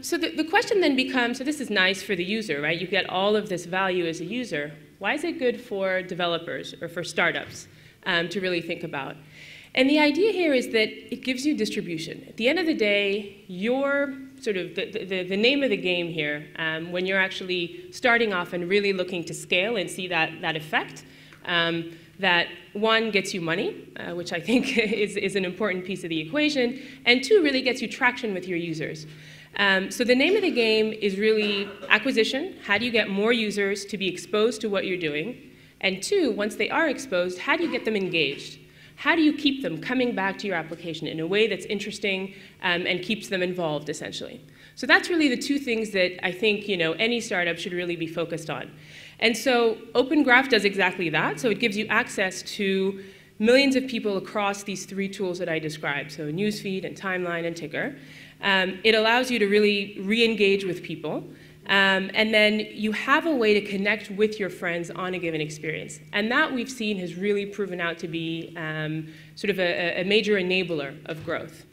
So the question then becomes, so this is nice for the user, right? You get all of this value as a user. Why is it good for developers or for startups to really think about? And the idea here is that it gives you distribution. At the end of the day, your sort of the name of the game here, when you're actually starting off and really looking to scale and see that effect, that one, gets you money, which I think is an important piece of the equation, and two, really gets you traction with your users. So the name of the game is really acquisition. How do you get more users to be exposed to what you're doing? And two, once they are exposed, how do you get them engaged? How do you keep them coming back to your application in a way that's interesting and keeps them involved, essentially? So that's really the two things that I think any startup should really be focused on. And so Open Graph does exactly that. So it gives you access to millions of people across these three tools that I described, so Newsfeed and Timeline and Ticker. It allows you to really re-engage with people. And then you have a way to connect with your friends on a given experience. And that we've seen has really proven out to be sort of a major enabler of growth.